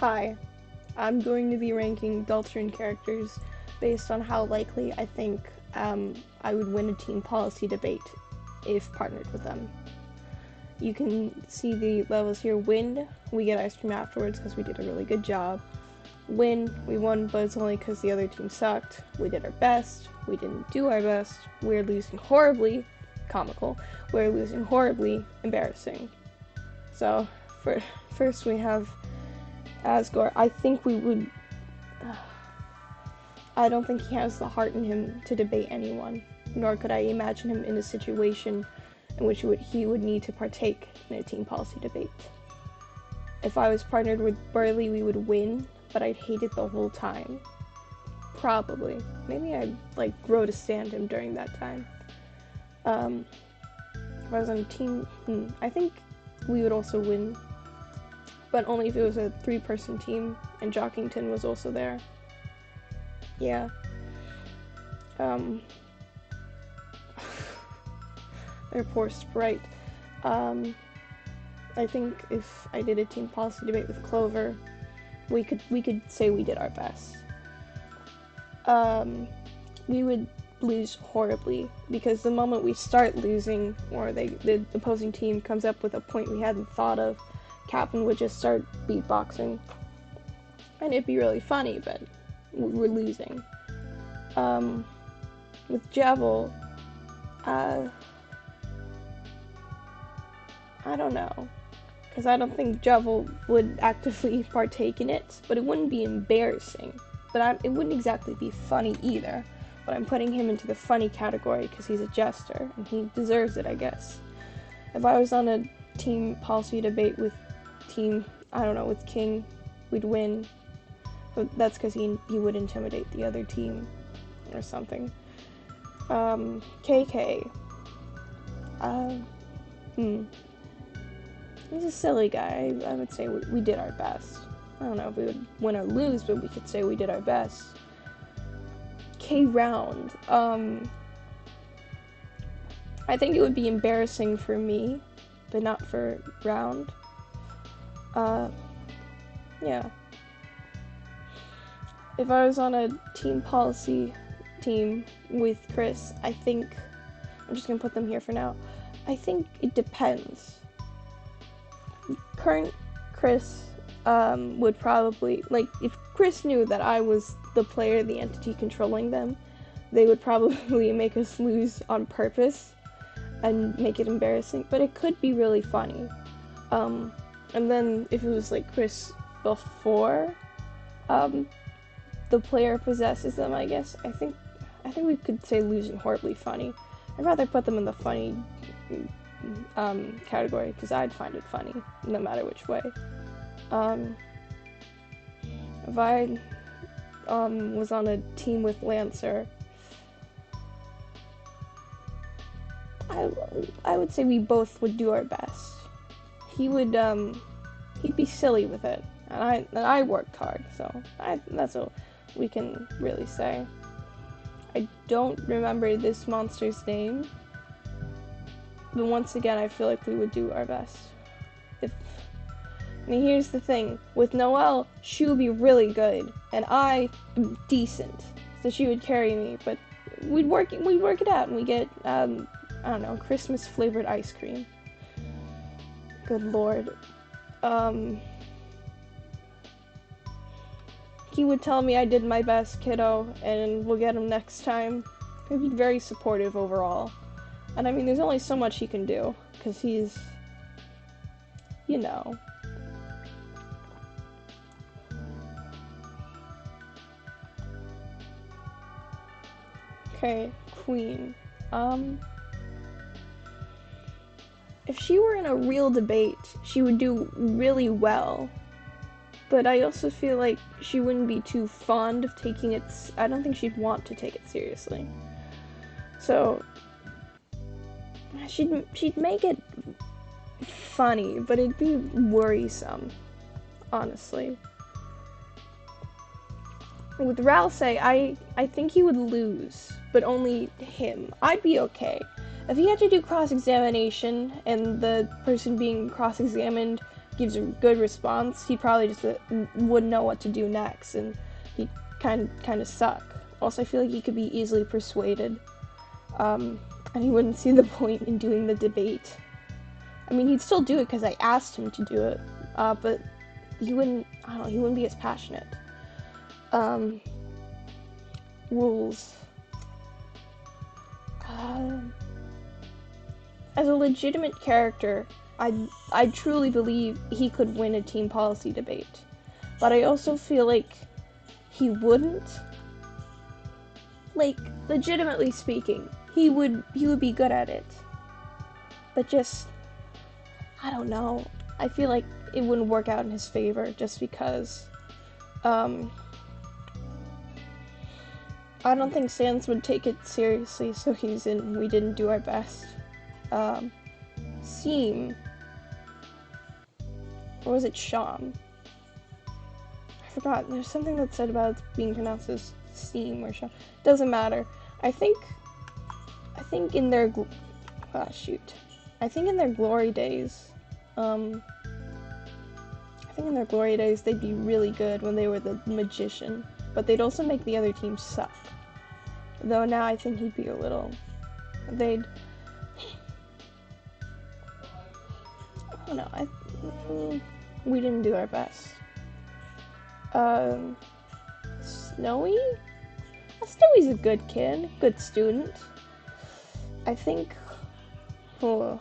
Hi, I'm going to be ranking Deltarune characters based on how likely I think I would win a team policy debate if partnered with them. You can see the levels here. Win, we get ice cream afterwards because we did a really good job. Win, we won, but it's only because the other team sucked. We did our best. We didn't do our best. We're losing horribly. Comical. We're losing horribly. Embarrassing. So, first we have Asgore. I think we would. I don't think he has the heart in him to debate anyone, nor could I imagine him in a situation in which he would need to partake in a team policy debate. If I was partnered with Burley, we would win, but I'd hate it the whole time. Probably. Maybe I'd grow to stand him during that time. If I was on a team, I think we would also win, but only if it was a 3-person team and Jockington was also there. Yeah. Their poor sprite. I think if I did a team policy debate with Clover, we could say we did our best. We would lose horribly, because the moment we start losing, or the opposing team comes up with a point we hadn't thought of, Captain would just start beatboxing. And it'd be really funny, but we're losing. With Javel, I don't know. Because I don't think Javel would actively partake in it, but it wouldn't be embarrassing. But it wouldn't exactly be funny either. But I'm putting him into the funny category because he's a jester, and he deserves it, I guess. If I was on a team policy debate with with King, we'd win. But that's because he would intimidate the other team or something. KK. He's a silly guy. I would say we did our best. I don't know if we would win or lose, but we could say we did our best. K-Round. I think it would be embarrassing for me, but not for Round. Yeah. If I was on a team policy team with Chris, I think, I'm just gonna put them here for now, I think it depends. Current Chris would probably, if Chris knew that I was the player, the entity controlling them, they would probably make us lose on purpose and make it embarrassing, but it could be really funny. And then if it was Chris before the player possesses them, I guess, I think we could say losing horribly funny. I'd rather put them in the funny category, because I'd find it funny no matter which way. If I was on a team with Lancer, I would say we both would do our best. He'd be silly with it, and I worked hard, so that's all we can really say. I don't remember this monster's name, but once again, I feel like we would do our best. Here's the thing, with Noelle, she would be really good, and I am decent, so she would carry me, but we'd work it out, and we get, I don't know, Christmas flavored ice cream. Good lord. He would tell me I did my best, kiddo, and we'll get him next time. He'd be very supportive overall. And I mean, there's only so much he can do, because he's, you know. Okay, Queen. If she were in a real debate, she would do really well. But I also feel like she wouldn't be too fond of taking it. I don't think she'd want to take it seriously. So she'd make it funny, but it'd be worrisome, honestly. With Rouse, I think he would lose, but only him. I'd be okay. If he had to do cross-examination and the person being cross-examined gives a good response, he probably just wouldn't know what to do next, and he'd kind of suck. Also, I feel like he could be easily persuaded, and he wouldn't see the point in doing the debate. I mean, he'd still do it because I asked him to do it, but he wouldn't, I don't know, he wouldn't be as passionate. Rules. As a legitimate character, I truly believe he could win a team policy debate, but I also feel like he wouldn't. Like, legitimately speaking, he would be good at it, but just, I don't know, I feel like it wouldn't work out in his favor just because I don't think Sans would take it seriously, so he's in We Didn't Do Our Best. Seam, or was it Sham? I forgot. There's something that said about it being pronounced as Seam or Sham. Doesn't matter. I think in their I think in their glory days, they'd be really good when they were the magician, but they'd also make the other team suck. Though now I think he'd be a little, I don't know, We Didn't Do Our Best. Snowy? Snowy's a good kid, good student. I think, I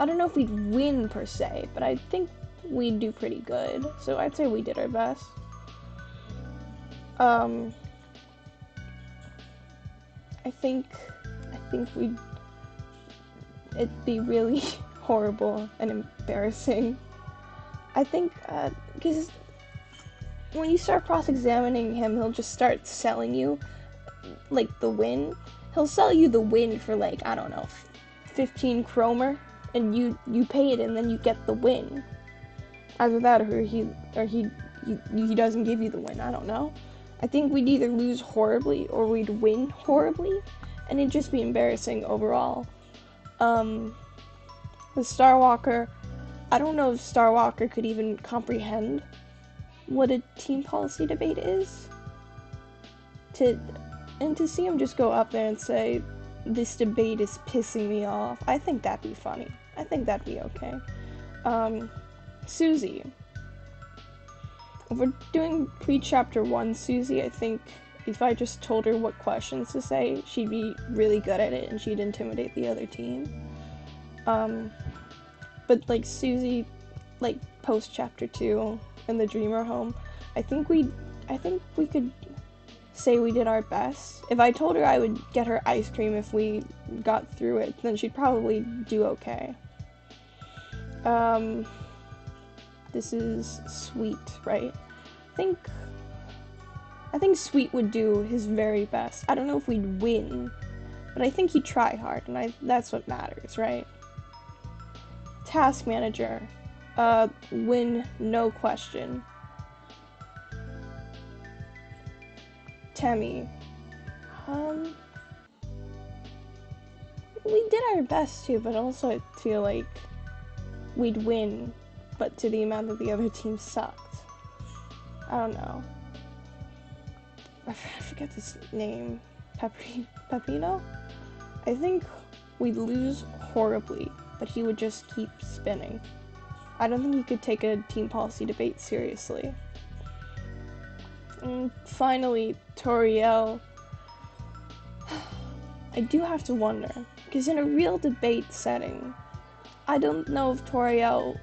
don't know if we'd win per se, but I think we'd do pretty good. So I'd say we did our best. I think it'd be really horrible and embarrassing. I think, because when you start cross-examining him, he'll just start selling you, like, the win. He'll sell you the win for, like, I don't know, 15 kromer, and you pay it and then you get the win. Either that or he doesn't give you the win, I don't know. I think we'd either lose horribly or we'd win horribly, and it'd just be embarrassing overall. With Starwalker, I don't know if Starwalker could even comprehend what a team policy debate is. To see him just go up there and say, this debate is pissing me off, I think that'd be funny. I think that'd be okay. Susie. If we're doing pre-chapter 1 Susie, I think if I just told her what questions to say, she'd be really good at it and she'd intimidate the other team. But like Susie, like post-chapter 2 in the Dreamer home, I think we could say we did our best. If I told her I would get her ice cream if we got through it, then she'd probably do okay. This is Sweet, right? I think Sweet would do his very best. I don't know if we'd win, but I think he'd try hard, and that's what matters, right? Task Manager, win, no question. Temmie, we did our best too, but also I feel like we'd win, but to the amount that the other team sucked. I don't know. I forget this name. Pepino? I think we'd lose horribly, but he would just keep spinning. I don't think he could take a team policy debate seriously. And finally, Toriel. I do have to wonder, because in a real debate setting, I don't know if Toriel...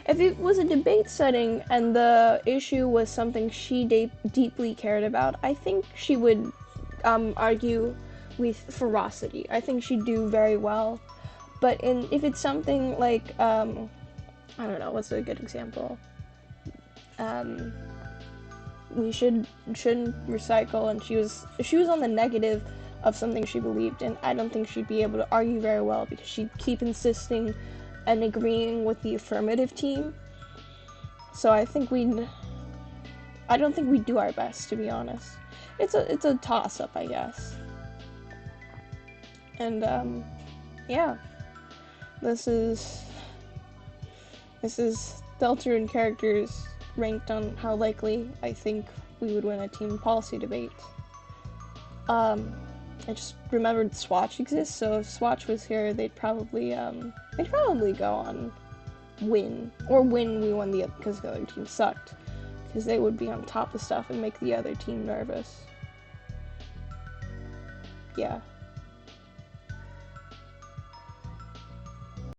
If it was a debate setting and the issue was something she deeply cared about, I think she would argue with ferocity. I think she'd do very well. But if it's something like, I don't know, what's a good example? We shouldn't recycle, and she was on the negative of something she believed in. I don't think she'd be able to argue very well because she'd keep insisting and agreeing with the affirmative team. So I don't think we'd do our best, to be honest. It's a toss-up, I guess. And yeah, this is This is Deltarune characters ranked on how likely I think we would win a team policy debate. I just remembered Swatch exists, so if Swatch was here, they'd probably go on win, or win we won the because the other team sucked, because they would be on top of stuff and make the other team nervous. Yeah.